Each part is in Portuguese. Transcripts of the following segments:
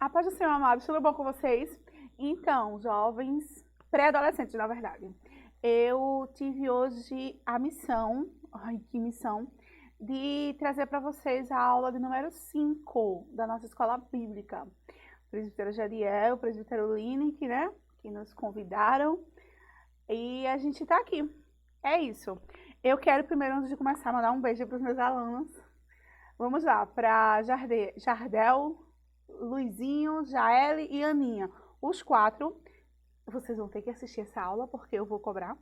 A paz do Senhor, amados, tudo bom com vocês? Então, jovens, pré-adolescentes, na verdade, eu tive hoje a missão, que missão, de trazer para vocês a aula de número 5 da nossa escola bíblica. O presbítero Jadiel, o presbítero Lineker, né, que nos convidaram, e a gente está aqui. É isso. Eu quero primeiro, antes de começar, mandar um beijo para os meus alunos. Vamos lá, para Jardel, Luizinho, Jaele e Aninha. Os 4, vocês vão ter que assistir essa aula, porque eu vou cobrar.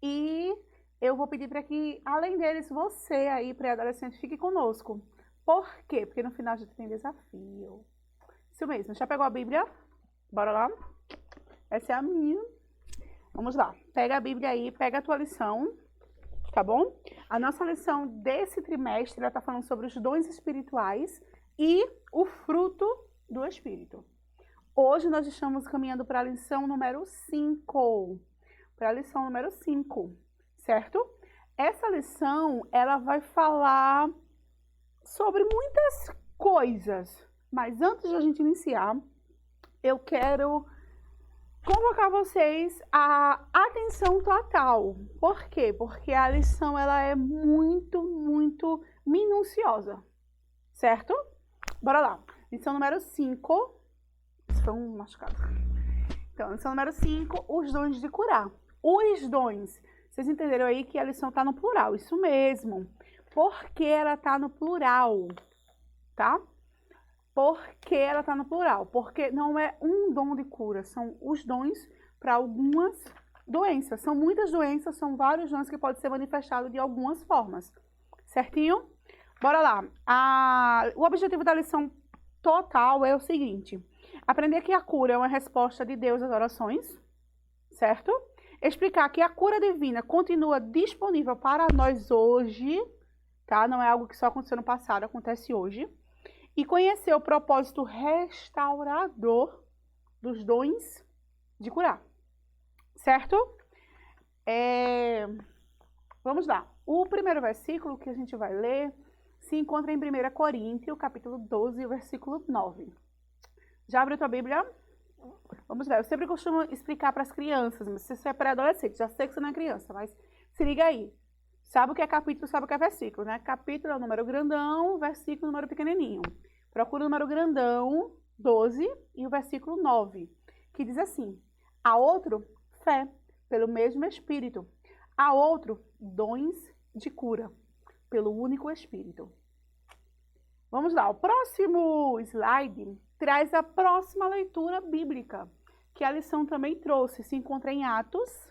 E eu vou pedir para que, além deles, você aí, pré-adolescente, fique conosco. Por quê? Porque no final a gente tem desafio. Isso mesmo. Já pegou a Bíblia? Bora lá? Essa é a minha. Vamos lá. Pega a Bíblia aí, pega a tua lição, tá bom? A nossa lição desse trimestre, ela tá falando sobre os dons espirituais e o fruto do Espírito. Hoje nós estamos caminhando para a lição número 5. Para a lição número 5, certo? Essa lição, ela vai falar sobre muitas coisas. Mas antes de a gente iniciar, eu quero convocar vocês à atenção total. Por quê? Porque a lição ela é muito minuciosa, certo? Bora lá. Lição número 5. Estão machucados. Então, lição número 5, os dons de curar. Os dons. Vocês entenderam aí que a lição está no plural, isso mesmo. Por que ela está no plural? Tá? Por que ela está no plural? Porque não é um dom de cura, são os dons para algumas doenças. São muitas doenças, são vários dons que podem ser manifestados de algumas formas. Certinho? Bora lá. O objetivo da lição total é o seguinte: aprender que a cura é uma resposta de Deus às orações, certo? Explicar que a cura divina continua disponível para nós hoje, tá? Não é algo que só aconteceu no passado, acontece hoje. E conhecer o propósito restaurador dos dons de curar, certo? Vamos lá. O primeiro versículo que a gente vai ler se encontra em 1 Coríntios, capítulo 12, versículo 9. Já abriu tua Bíblia? Vamos lá. Eu sempre costumo explicar para as crianças, mas se você é pré-adolescente, já sei que você não é criança, mas se liga aí. Sabe o que é capítulo, sabe o que é versículo, né? Capítulo é o número grandão, versículo é o número pequenininho. Procura o número grandão, 12, e o versículo 9, que diz assim: a outro, fé, pelo mesmo Espírito. A outro, dons de cura, pelo único Espírito. Vamos lá, o próximo slide traz a próxima leitura bíblica, que a lição também trouxe. Se encontra em Atos,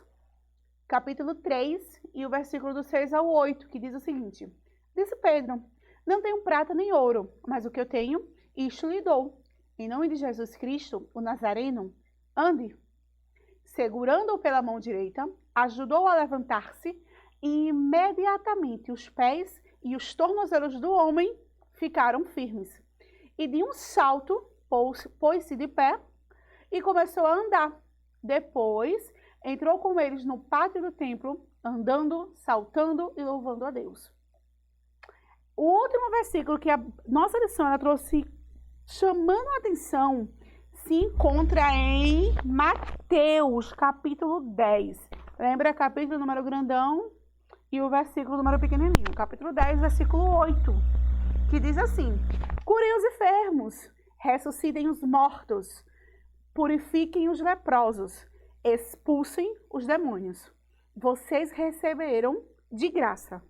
capítulo 3, e o versículo do 6 ao 8, que diz o seguinte: disse Pedro: não tenho prata nem ouro, mas o que eu tenho, isto lhe dou. Em nome de Jesus Cristo, o Nazareno, ande. Segurando-o pela mão direita, ajudou-o a levantar-se, e imediatamente os pés e os tornozelos do homem ficaram firmes. E de um salto, pôs-se de pé e começou a andar. Depois, entrou com eles no pátio do templo, andando, saltando e louvando a Deus. O último versículo que a nossa lição ela trouxe chamando a atenção se encontra em Mateus, capítulo 10. Lembra? Capítulo número grandão e o versículo número pequenininho. Capítulo 10, versículo 8, que diz assim: curem os enfermos, ressuscitem os mortos, purifiquem os leprosos, expulsem os demônios. Vocês receberam de graça.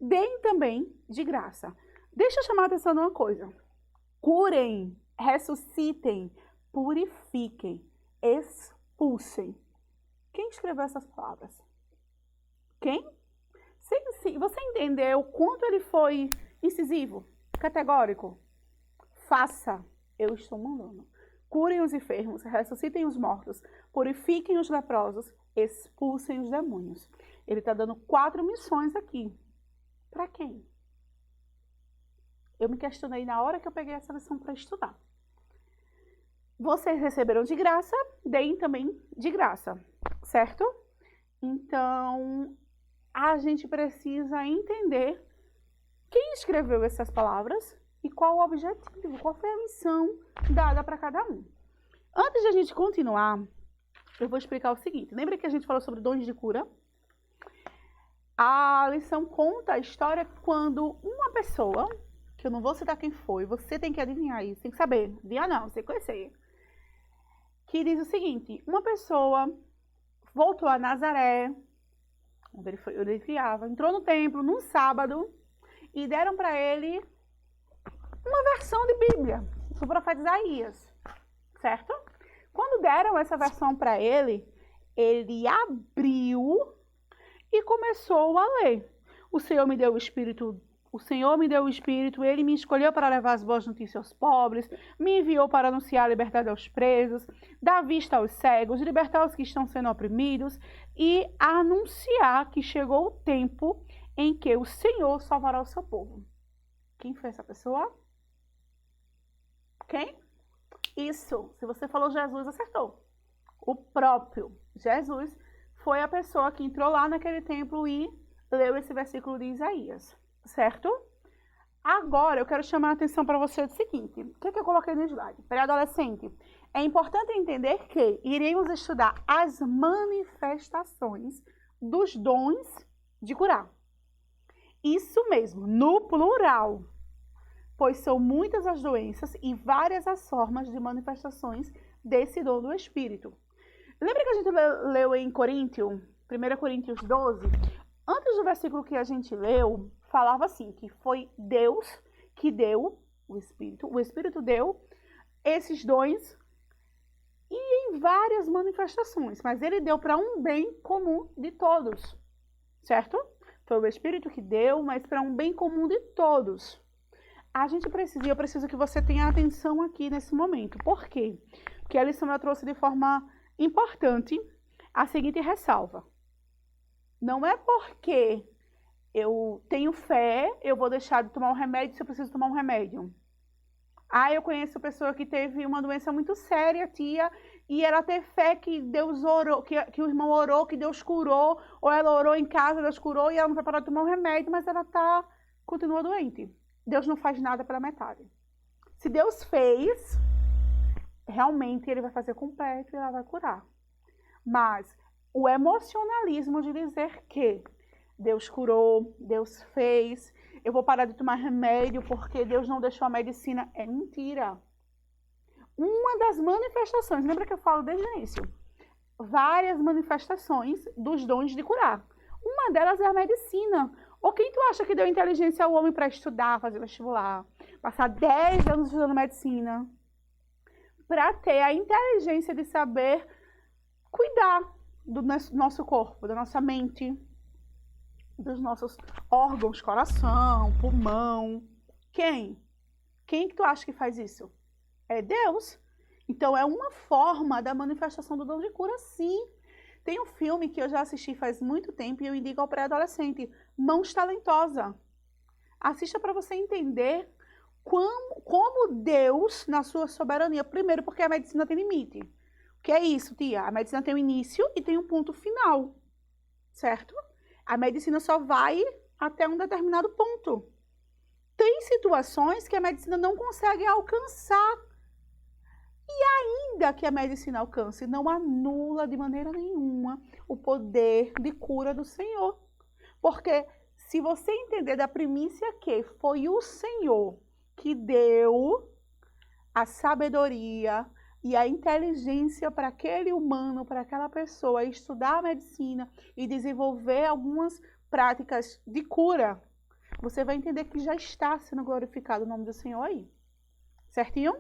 Deem também de graça. Deixa eu chamar a atenção de uma coisa. Curem, ressuscitem, purifiquem, expulsem. Quem escreveu essas palavras? Quem? Se você entendeu o quanto ele foi incisivo, categórico, faça, eu estou mandando. Curem os enfermos, ressuscitem os mortos, purifiquem os leprosos, expulsem os demônios. Ele está dando 4 missões aqui. Para quem? Eu me questionei na hora que eu peguei essa lição para estudar. Vocês receberam de graça, deem também de graça, certo? Então, a gente precisa entender quem escreveu essas palavras e qual o objetivo, qual foi a missão dada para cada um. Antes de a gente continuar, eu vou explicar o seguinte. Lembra que a gente falou sobre dons de cura? A lição conta a história quando uma pessoa, que eu não vou citar quem foi, você tem que adivinhar isso, tem que saber. Adivinhar não, você conhecer. Que diz o seguinte, uma pessoa voltou a Nazaré, onde ele criava, entrou no templo num sábado e deram para ele uma versão de Bíblia, do profeta Isaías, certo? Quando deram essa versão para ele, ele abriu e começou a ler. O Senhor me deu o Espírito, ele me escolheu para levar as boas notícias aos pobres, me enviou para anunciar a liberdade aos presos, dar vista aos cegos, libertar os que estão sendo oprimidos e anunciar que chegou o tempo em que o Senhor salvará o seu povo. Quem foi essa pessoa? Quem? Isso. Se você falou Jesus, acertou. O próprio Jesus foi a pessoa que entrou lá naquele templo e leu esse versículo de Isaías, certo? Agora eu quero chamar a atenção para você do seguinte. O que eu coloquei no slide? Pré-adolescente. É importante entender que iremos estudar as manifestações dos dons de curar. Isso mesmo, no plural. Pois são muitas as doenças e várias as formas de manifestações desse dom do Espírito. Lembra que a gente leu em Coríntios, 1 Coríntios 12? Antes do versículo que a gente leu, falava assim, que foi Deus que deu o Espírito deu esses dons e em várias manifestações, mas ele deu para um bem comum de todos, certo? Foi o Espírito que deu, mas para um bem comum de todos. Eu preciso que você tenha atenção aqui nesse momento. Por quê? Porque a lição eu trouxe de forma importante a seguinte ressalva. Não é porque eu tenho fé, eu vou deixar de tomar um remédio se eu preciso tomar um remédio. Eu conheço pessoa que teve uma doença muito séria, tia, e ela teve fé que Deus orou, que o irmão orou, que Deus curou, ou ela orou em casa, Deus curou, e ela não vai parar de tomar um remédio, mas ela continua doente. Deus não faz nada pela metade. Se Deus fez, realmente Ele vai fazer completo e ela vai curar. Mas o emocionalismo de dizer que Deus curou, Deus fez, eu vou parar de tomar remédio porque Deus não deixou a medicina, é mentira. Uma das manifestações, lembra que eu falo desde o início? Várias manifestações dos dons de curar. Uma delas é a medicina. Ou quem tu acha que deu inteligência ao homem para estudar, fazer vestibular, passar 10 anos estudando medicina, para ter a inteligência de saber cuidar do nosso corpo, da nossa mente, dos nossos órgãos, coração, pulmão. Quem? Quem que tu acha que faz isso? É Deus. Então é uma forma da manifestação do dom de cura, sim. Tem um filme que eu já assisti faz muito tempo e eu indico ao pré-adolescente, Mãos Talentosa. Assista para você entender como Deus, na sua soberania, primeiro porque a medicina tem limite. O que é isso, tia? A medicina tem um início e tem um ponto final, certo? A medicina só vai até um determinado ponto. Tem situações que a medicina não consegue alcançar. E ainda que a medicina alcance, não anula de maneira nenhuma o poder de cura do Senhor. Porque se você entender da primícia que foi o Senhor que deu a sabedoria e a inteligência para aquele humano, para aquela pessoa estudar a medicina e desenvolver algumas práticas de cura, você vai entender que já está sendo glorificado o nome do Senhor aí. Certinho?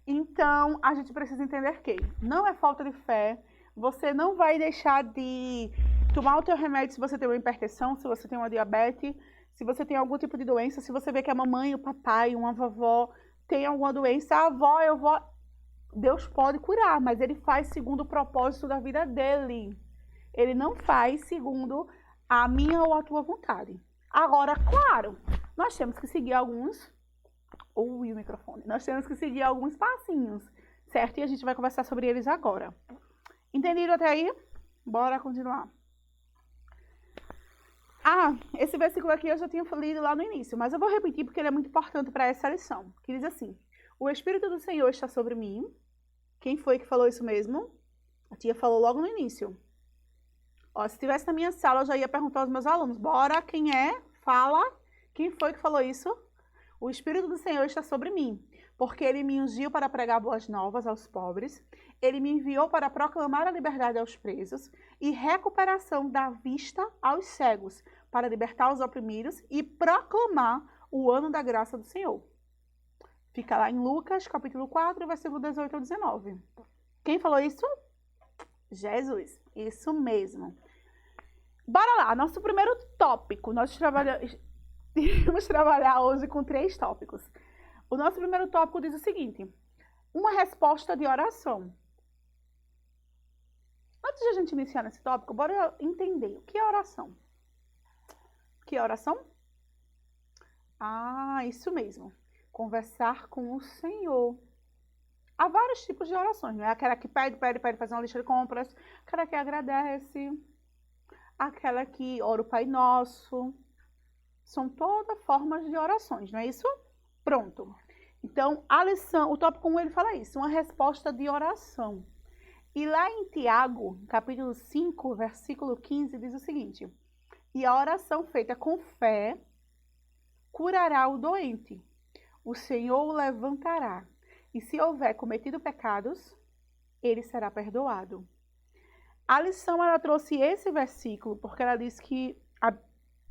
Então, a gente precisa entender que não é falta de fé, você não vai deixar de tomar o teu remédio se você tem uma hipertensão, se você tem uma diabetes, se você tem algum tipo de doença, se você vê que a mamãe, o papai, uma vovó tem alguma doença, a avó, eu vou... Deus pode curar, mas Ele faz segundo o propósito da vida dEle. Ele não faz segundo a minha ou a tua vontade. Agora, claro, nós temos que seguir alguns... Ui, o microfone. Nós temos que seguir alguns passinhos, certo? E a gente vai conversar sobre eles agora. Entendido até aí? Bora continuar. Esse versículo aqui eu já tinha lido lá no início, mas eu vou repetir porque ele é muito importante para essa lição. Que diz assim: o Espírito do Senhor está sobre mim. Quem foi que falou isso mesmo? A tia falou logo no início. Ó, se estivesse na minha sala, eu já ia perguntar aos meus alunos. Bora, quem é? Fala. Quem foi que falou isso? O Espírito do Senhor está sobre mim, porque Ele me ungiu para pregar boas novas aos pobres. Ele me enviou para proclamar a liberdade aos presos e recuperação da vista aos cegos, para libertar os oprimidos e proclamar o ano da graça do Senhor. Fica lá em Lucas, capítulo 4, versículo 18 ao 19. Quem falou isso? Jesus. Isso mesmo. Bora lá, nosso primeiro tópico. Nós vamos trabalhar hoje com 3 tópicos. O nosso primeiro tópico diz o seguinte: uma resposta de oração. Antes de a gente iniciar nesse tópico, bora entender o que é oração. O que é oração? Isso mesmo. Conversar com o Senhor. Há vários tipos de orações, não é? Aquela que pede, fazer uma lista de compras. Aquela que agradece. Aquela que ora o Pai Nosso. São todas formas de orações, não é isso? Pronto. Então, a lição, o tópico 1, ele fala isso, uma resposta de oração. E lá em Tiago, capítulo 5, versículo 15, diz o seguinte: e a oração feita com fé curará o doente. O Senhor o levantará. E se houver cometido pecados, ele será perdoado. A lição, ela trouxe esse versículo, porque ela diz que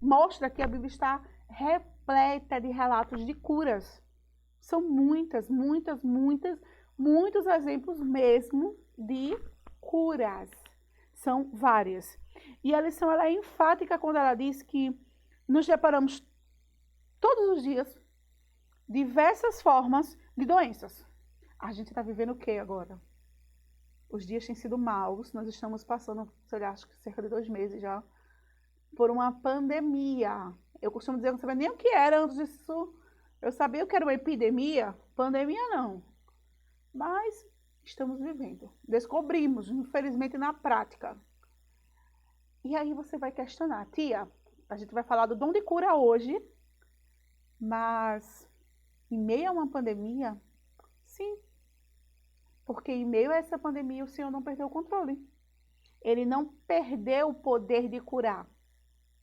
mostra que a Bíblia está repleta de relatos de curas. São muitos exemplos mesmo de curas. São várias. E a lição, ela é enfática quando ela diz que nos deparamos todos os dias diversas formas de doenças. A gente está vivendo o que agora? Os dias têm sido maus. Nós estamos passando, sei lá, acho que cerca de 2 meses já, por uma pandemia. Eu costumo dizer que eu não sabia nem o que era antes disso. Eu sabia o que era uma epidemia. Pandemia não. Mas estamos vivendo. Descobrimos, infelizmente, na prática. E aí você vai questionar: tia, a gente vai falar do dom de cura hoje, mas em meio a uma pandemia? Sim. Porque em meio a essa pandemia o Senhor não perdeu o controle. Ele não perdeu o poder de curar.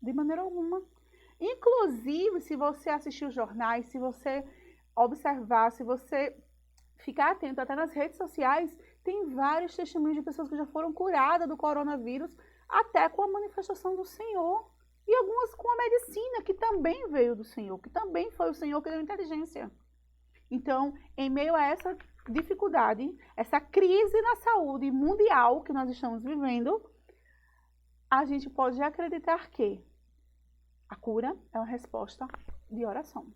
De maneira alguma. Inclusive, se você assistir os jornais, se você observar, se você ficar atento até nas redes sociais, tem vários testemunhos de pessoas que já foram curadas do coronavírus, até com a manifestação do Senhor. E algumas com a medicina, que também veio do Senhor, que também foi o Senhor que deu inteligência. Então, em meio a essa dificuldade, essa crise na saúde mundial que nós estamos vivendo, a gente pode acreditar que a cura é uma resposta de oração.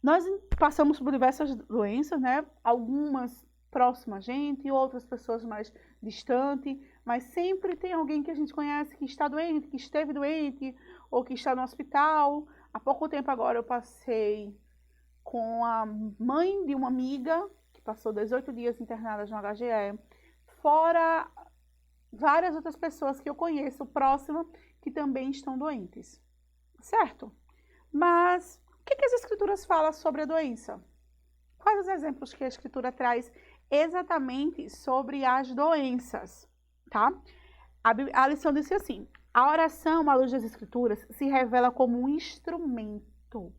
Nós passamos por diversas doenças, né? Algumas próximas a gente, outras pessoas mais distantes, mas sempre tem alguém que a gente conhece que está doente, que esteve doente, ou que está no hospital. Há pouco tempo agora eu passei com a mãe de uma amiga, que passou 18 dias internada no HGE, fora várias outras pessoas que eu conheço próximas que também estão doentes. Certo? Mas o que as Escrituras falam sobre a doença? Quais os exemplos que a Escritura traz exatamente sobre as doenças? Tá? A lição diz assim: a oração, à luz das Escrituras, se revela como um instrumento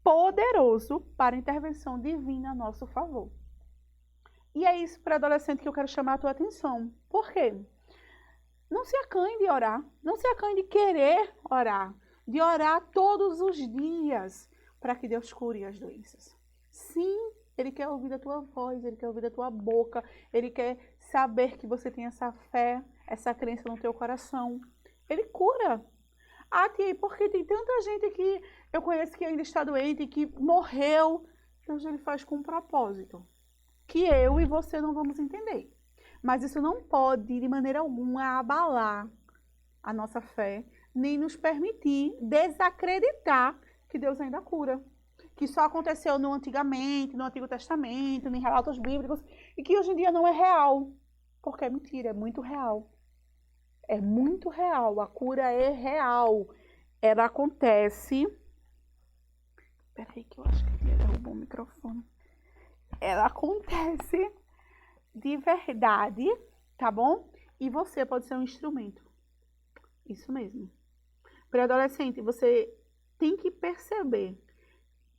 poderoso para intervenção divina a nosso favor. E é isso, para adolescente, que eu quero chamar a tua atenção. Por quê? Não se acanhe de orar, não se acanhe de querer orar, de orar todos os dias para que Deus cure as doenças. Sim, Ele quer ouvir a tua voz, Ele quer ouvir a tua boca, Ele quer saber que você tem essa fé, essa crença no teu coração. Ele cura. Tia, porque tem tanta gente que eu conheço que ainda está doente, que morreu. Deus, Ele faz com um propósito, que eu e você não vamos entender. Mas isso não pode, de maneira alguma, abalar a nossa fé, nem nos permitir desacreditar que Deus ainda cura. Que só aconteceu no Antigo Testamento, em relatos bíblicos, e que hoje em dia não é real. Porque é mentira, é muito real. É muito real, a cura é real. Ela acontece... Peraí que eu acho que ele derrubou o microfone. Ela acontece de verdade, tá bom? E você pode ser um instrumento. Isso mesmo. Pré-adolescente, você tem que perceber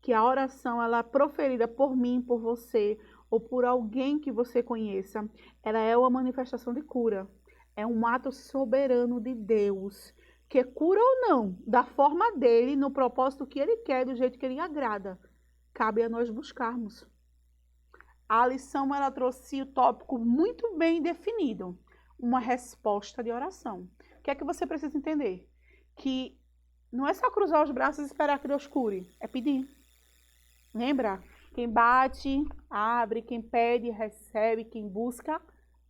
que a oração, ela é proferida por mim, por você, ou por alguém que você conheça, ela é uma manifestação de cura. É um ato soberano de Deus, que cura ou não, da forma dele, no propósito que ele quer, do jeito que ele agrada. Cabe a nós buscarmos. A lição, ela trouxe o tópico muito bem definido. Uma resposta de oração. O que é que você precisa entender? Que não é só cruzar os braços e esperar que Deus cure. É pedir. Lembra? Quem bate, abre. Quem pede, recebe. Quem busca,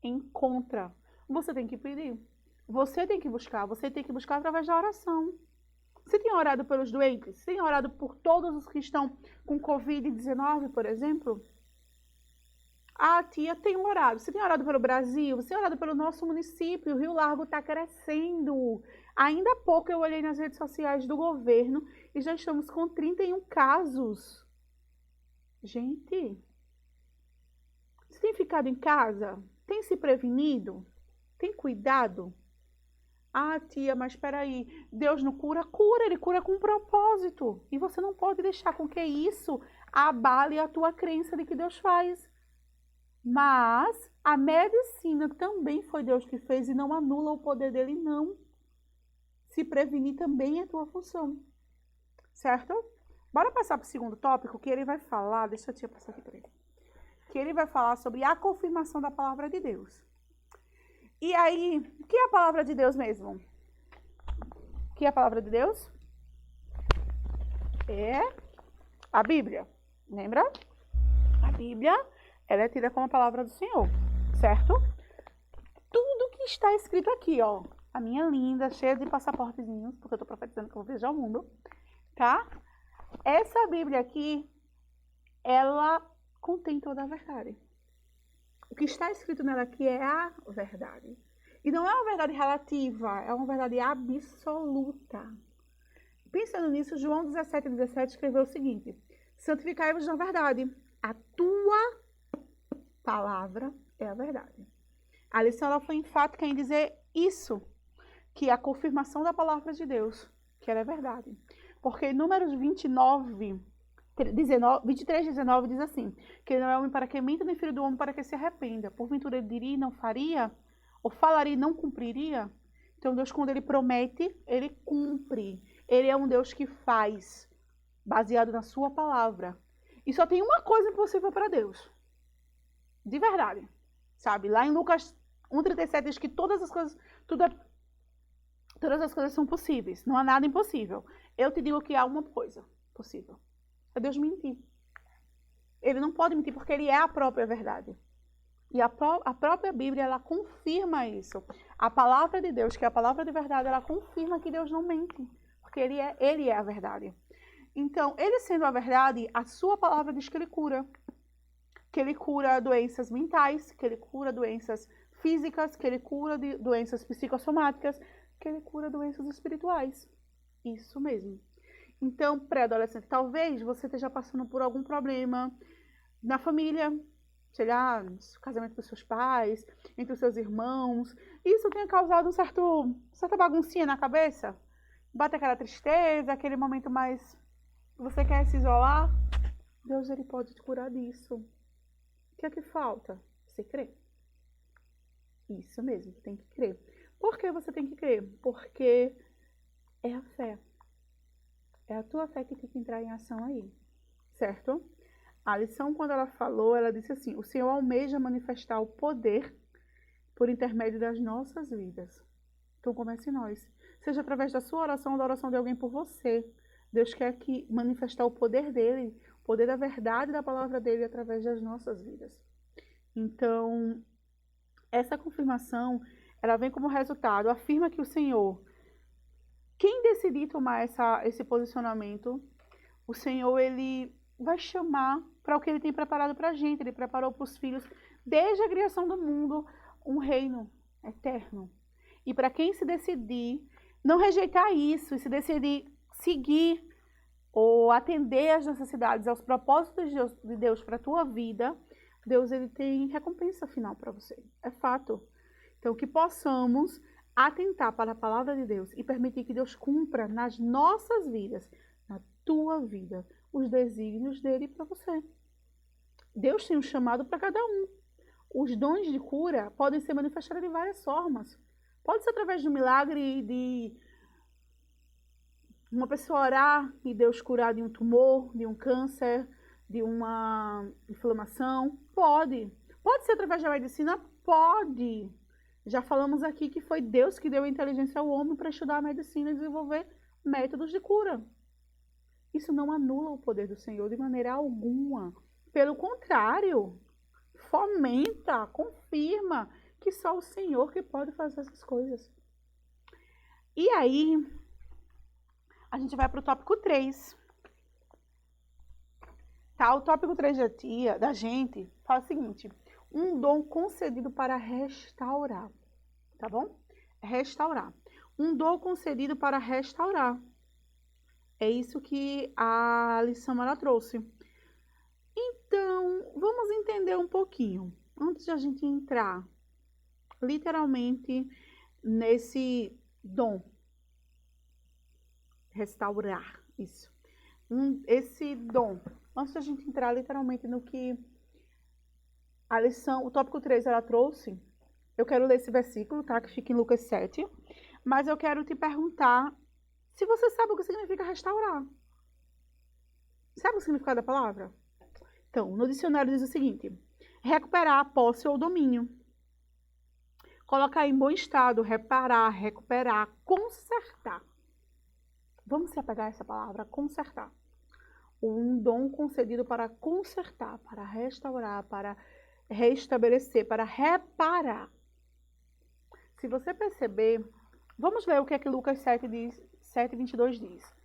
encontra. Você tem que pedir. Você tem que buscar. Você tem que buscar através da oração. Você tem orado pelos doentes? Você tem orado por todos os que estão com Covid-19, por exemplo? A tia tem orado. Você tem orado pelo Brasil? Você tem orado pelo nosso município? O Rio Largo está crescendo. Ainda há pouco eu olhei nas redes sociais do governo e já estamos com 31 casos. Gente, você tem ficado em casa? Tem se prevenido? Tem cuidado? Ah, tia, mas espera aí. Deus não cura? Cura, ele cura com um propósito. E você não pode deixar com que isso abale a tua crença de que Deus faz. Mas a medicina também foi Deus que fez e não anula o poder dele, não. Se prevenir também é tua função. Certo? Bora passar para o segundo tópico, que ele vai falar... Deixa a tia passar aqui para ele. Que ele vai falar sobre a confirmação da palavra de Deus. E aí, o que é a palavra de Deus mesmo? O que é a palavra de Deus? É a Bíblia. Lembra? A Bíblia... ela é tida como a palavra do Senhor, certo? Tudo que está escrito aqui, ó. A minha linda, cheia de passaportezinhos, porque eu tô profetizando que eu vou viajar o mundo, tá? Essa Bíblia aqui, ela contém toda a verdade. O que está escrito nela aqui é a verdade. E não é uma verdade relativa, é uma verdade absoluta. Pensando nisso, João 17,17 escreveu o seguinte: santificai-vos na verdade. A tua palavra é a verdade. A lição, ela foi enfática em dizer isso, que é a confirmação da palavra de Deus, que ela é verdade. Porque em Números 23, 19 diz assim, que ele não é homem para que minta, nem filho do homem para que se arrependa. Porventura ele diria e não faria? Ou falaria e não cumpriria? Então Deus, quando ele promete, ele cumpre. Ele é um Deus que faz, baseado na sua palavra. E só tem uma coisa impossível para Deus. De verdade, sabe? Lá em Lucas 1,37 diz que todas as coisas são possíveis. Não há nada impossível. Eu te digo que há uma coisa possível. É Deus mentir. Ele não pode mentir porque ele é a própria verdade. E a própria Bíblia, ela confirma isso. A palavra de Deus, que é a palavra de verdade, ela confirma que Deus não mente. Porque ele é a verdade. Então, ele sendo a verdade, a sua palavra diz que ele cura. Que ele cura doenças mentais, que ele cura doenças físicas, que ele cura doenças psicossomáticas, que ele cura doenças espirituais. Isso mesmo. Então, pré-adolescente, talvez você esteja passando por algum problema na família, sei lá, no casamento dos seus pais, entre os seus irmãos. Isso tenha causado certa baguncinha na cabeça. Bate aquela tristeza, aquele momento mais que você quer se isolar. Deus, ele pode te curar disso. O que é que falta? Você crê. Isso mesmo, tem que crer. Por que você tem que crer? Porque é a fé. É a tua fé que tem que entrar em ação aí, certo? A lição, quando ela falou, ela disse assim: o Senhor almeja manifestar o poder por intermédio das nossas vidas. Então comece em nós. Seja através da sua oração ou da oração de alguém por você. Deus quer que manifestar o poder dele, o poder da verdade da palavra dele através das nossas vidas. Então, essa confirmação, ela vem como resultado, afirma que o Senhor, quem decidir tomar esse posicionamento, o Senhor, ele vai chamar para o que ele tem preparado para a gente. Ele preparou para os filhos, desde a criação do mundo, um reino eterno. E para quem se decidir, não rejeitar isso e se decidir seguir ou atender às necessidades, aos propósitos de Deus para a tua vida, Deus ele tem recompensa final para você. É fato. Então, que possamos atentar para a palavra de Deus e permitir que Deus cumpra nas nossas vidas, na tua vida, os desígnios dele para você. Deus tem um chamado para cada um. Os dons de cura podem ser manifestados de várias formas. Pode ser através de um milagre, de uma pessoa orar e Deus curar de um tumor, de um câncer, de uma inflamação. Pode. Pode ser através da medicina? Pode. Já falamos aqui que foi Deus que deu a inteligência ao homem para estudar a medicina e desenvolver métodos de cura. Isso não anula o poder do Senhor de maneira alguma. Pelo contrário, fomenta, confirma que só o Senhor que pode fazer essas coisas. E aí, a gente vai para o tópico 3. Tá? O tópico 3 da gente fala o seguinte: um dom concedido para restaurar. Tá bom? Restaurar. Um dom concedido para restaurar. É isso que a lição ela trouxe. Então, vamos entender um pouquinho, antes de a gente entrar literalmente nesse dom. Restaurar, isso. Esse dom. Antes de a gente entrar literalmente no que a lição, o tópico 3 ela trouxe, eu quero ler esse versículo, tá? Que fica em Lucas 7. Mas eu quero te perguntar se você sabe o que significa restaurar. Sabe o significado da palavra? Então, no dicionário diz o seguinte: recuperar a posse ou domínio. Colocar em bom estado, reparar, recuperar, consertar. Vamos se apegar a essa palavra, consertar. Um dom concedido para consertar, para restaurar, para restabelecer, para reparar. Se você perceber, vamos ler o que é que Lucas 7:22 diz.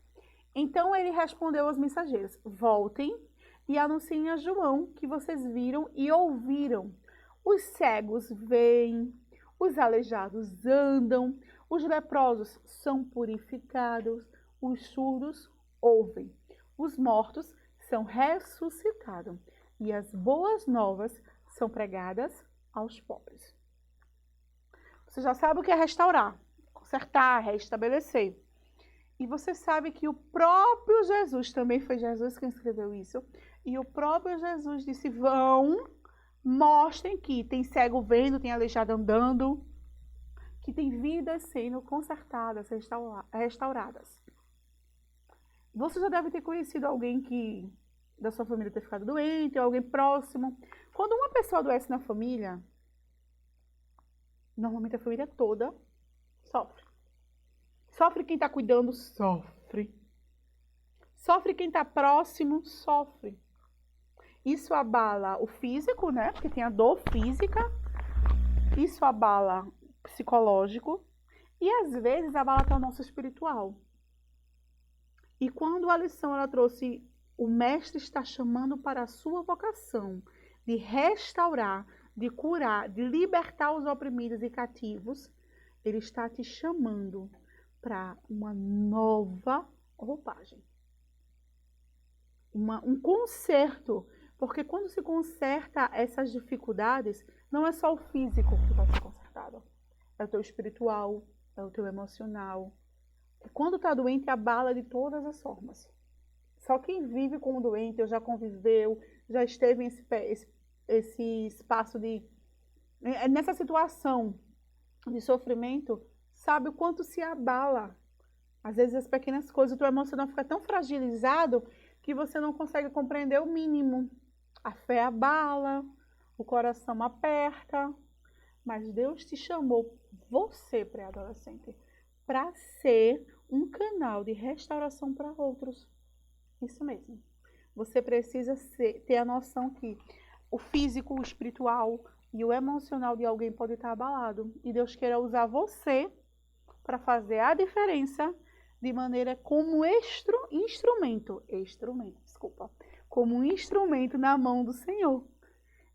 Então ele respondeu aos mensageiros: voltem e anunciem a João que vocês viram e ouviram. Os cegos veem, os aleijados andam, os leprosos são purificados, os surdos ouvem, os mortos são ressuscitados e as boas novas são pregadas aos pobres. Você já sabe o que é restaurar, consertar, restabelecer. E você sabe que o próprio Jesus, também foi Jesus quem escreveu isso, e o próprio Jesus disse: vão, mostrem que tem cego vendo, tem aleijado andando, que tem vidas sendo consertadas, restauradas. Você já deve ter conhecido alguém que da sua família ter ficado doente, ou alguém próximo. Quando uma pessoa adoece na família, normalmente a família toda sofre. Sofre quem está cuidando, sofre. Sofre quem está próximo, sofre. Isso abala o físico, né? Porque tem a dor física. Isso abala o psicológico. E às vezes abala até o nosso espiritual. E quando a lição ela trouxe, o mestre está chamando para a sua vocação de restaurar, de curar, de libertar os oprimidos e cativos, ele está te chamando para uma nova roupagem. Um conserto. Porque quando se conserta essas dificuldades, não é só o físico que vai ser consertado. É o teu espiritual, é o teu emocional. E quando está doente, abala de todas as formas. Só quem vive com o doente, ou já conviveu, já esteve esse espaço nessa situação de sofrimento, sabe o quanto se abala. Às vezes as pequenas coisas, o teu emocional fica tão fragilizado que você não consegue compreender o mínimo. A fé abala, o coração aperta, mas Deus te chamou, você, pré-adolescente, para ser um canal de restauração para outros. Isso mesmo. Você precisa ter a noção que o físico, o espiritual e o emocional de alguém pode estar abalado. E Deus queira usar você para fazer a diferença de maneira como instrumento, como um instrumento na mão do Senhor.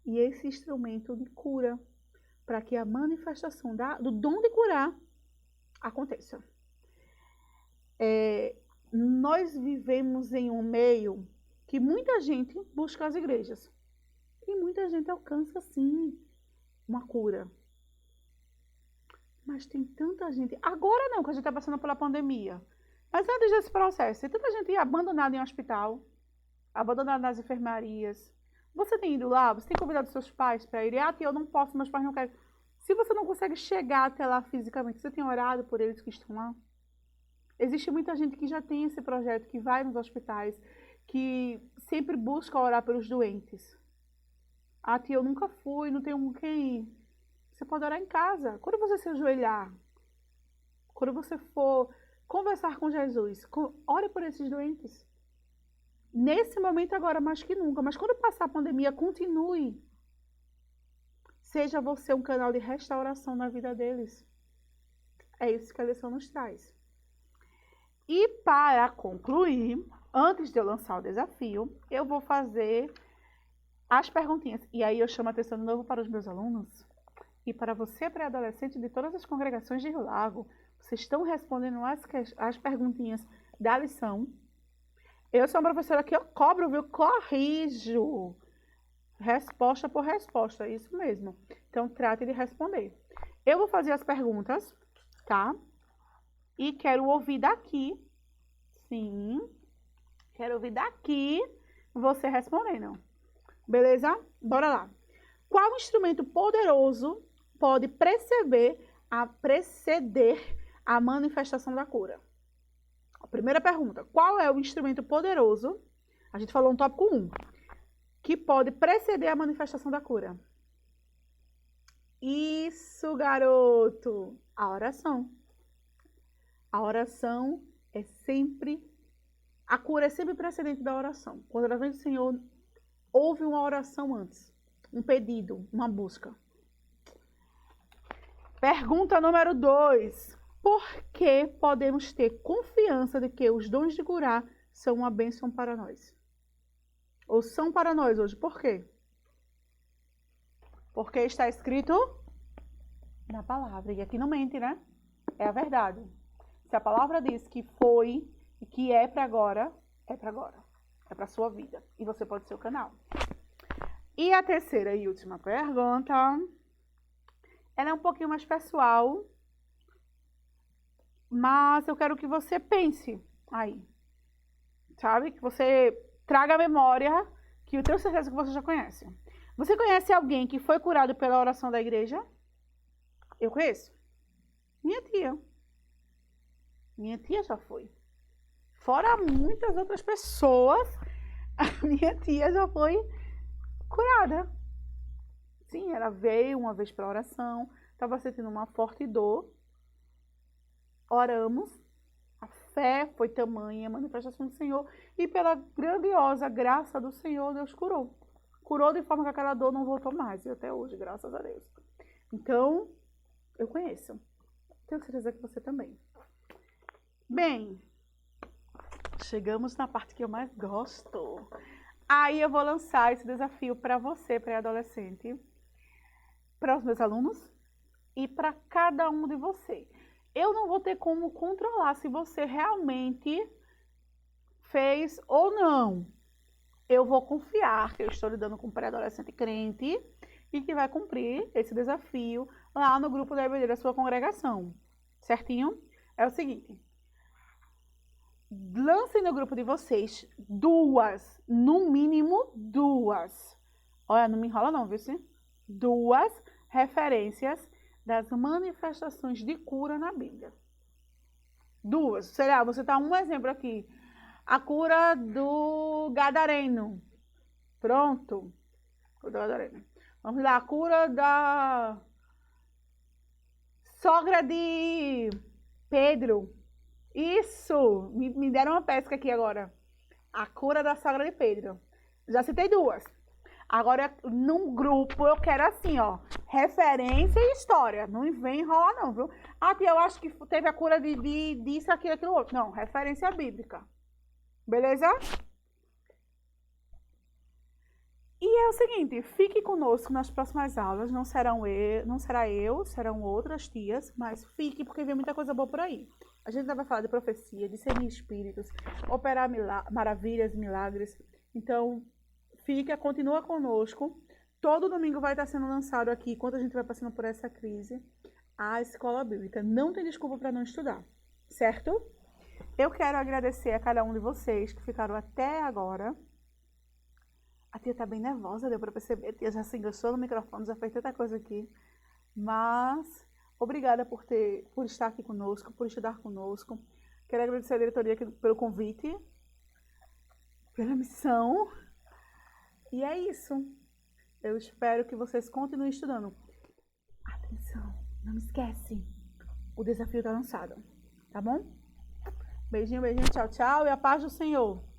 E esse instrumento de cura, para que a manifestação do dom de curar aconteça. Nós vivemos em um meio que muita gente busca as igrejas. E muita gente alcança, sim, uma cura. Mas tem tanta gente... Agora não, que a gente está passando pela pandemia. Mas antes desse processo, tem tanta gente abandonada em hospital, abandonada nas enfermarias. Você tem ido lá? Você tem convidado seus pais para ir? Ah, eu não posso, meus pais não querem. Se você não consegue chegar até lá fisicamente, você tem orado por eles que estão lá? Existe muita gente que já tem esse projeto, que vai nos hospitais, que sempre busca orar pelos doentes. Ah, tia, eu nunca fui, não tenho com quem ir. Você pode orar em casa. Quando você se ajoelhar, quando você for conversar com Jesus, ore por esses doentes. Nesse momento agora, mais que nunca. Mas quando passar a pandemia, continue. Seja você um canal de restauração na vida deles. É isso que a lição nos traz. E para concluir, antes de eu lançar o desafio, eu vou fazer as perguntinhas. E aí eu chamo a atenção de novo para os meus alunos. E para você, pré-adolescente de todas as congregações de Rio Lago, vocês estão respondendo as perguntinhas da lição. Eu sou uma professora que eu cobro, viu? Corrijo. Resposta por resposta, é isso mesmo. Então, trate de responder. Eu vou fazer as perguntas, tá? E quero ouvir daqui. Sim. Quero ouvir daqui você respondendo. Beleza? Bora lá. Qual instrumento poderoso pode preceder a manifestação da cura? A primeira pergunta. Qual é o instrumento poderoso? A gente falou no tópico 1. Que pode preceder a manifestação da cura? Isso, garoto! A oração. A oração é sempre... A cura é sempre precedente da oração. Quando ela vem do Senhor, houve uma oração antes. Um pedido, uma busca. Pergunta número 2. Por que podemos ter confiança de que os dons de curar são uma bênção para nós? Ou são para nós hoje? Por quê? Porque está escrito na palavra. E aqui não mente, né? É a verdade. Se a palavra diz que foi e que é para agora, é para agora. É para a sua vida. E você pode ser o canal. E a terceira e última pergunta. Ela é um pouquinho mais pessoal. Mas eu quero que você pense aí. Sabe? Que você traga a memória, que eu tenho certeza que você já conhece. Você conhece alguém que foi curado pela oração da igreja? Eu conheço. Minha tia. Minha tia já foi. Fora muitas outras pessoas, a minha tia já foi curada. Sim, ela veio uma vez para a oração, estava sentindo uma forte dor. Oramos, a fé foi tamanha, a manifestação do Senhor, e pela grandiosa graça do Senhor, Deus curou. Curou de forma que aquela dor não voltou mais, e até hoje, graças a Deus. Então, eu conheço. Tenho certeza que você também. Bem, chegamos na parte que eu mais gosto. Aí eu vou lançar esse desafio para você, pré-adolescente, para os meus alunos e para cada um de vocês. Eu não vou ter como controlar se você realmente fez ou não. Eu vou confiar que eu estou lidando com um pré-adolescente crente e que vai cumprir esse desafio lá no grupo da EBD da sua congregação. Certinho? É o seguinte. Lancem no grupo de vocês no mínimo duas. Olha, não me enrola não, viu? Duas referências das manifestações de cura na Bíblia. Duas. Sei lá, você tá um exemplo aqui. A cura do gadareno. Pronto. O gadareno. Vamos lá, a cura da sogra de Pedro. Isso! Me deram uma pesca aqui agora. A cura da sogra de Pedro. Já citei duas. Agora, num grupo, eu quero assim, ó, referência e história. Não vem enrolar não, viu? Ah, tia, eu acho que teve a cura disso, aquilo, outro. Não, referência bíblica. Beleza? E é o seguinte, fique conosco nas próximas aulas, não será eu, serão outras tias, mas fique porque vem muita coisa boa por aí. A gente vai falar de profecia, discernir espíritos, operar maravilhas, milagres. Então, continua conosco. Todo domingo vai estar sendo lançado aqui, enquanto a gente vai passando por essa crise, a escola bíblica. Não tem desculpa para não estudar, certo? Eu quero agradecer a cada um de vocês que ficaram até agora. A tia tá bem nervosa, deu para perceber. A tia já se enganchou no microfone, já fez tanta coisa aqui. Mas, obrigada por estar aqui conosco, por estudar conosco. Quero agradecer a diretoria pelo convite, pela missão. E é isso. Eu espero que vocês continuem estudando. Atenção, não esquece. O desafio tá lançado, tá bom? Beijinho, beijinho, tchau, tchau. E a paz do Senhor.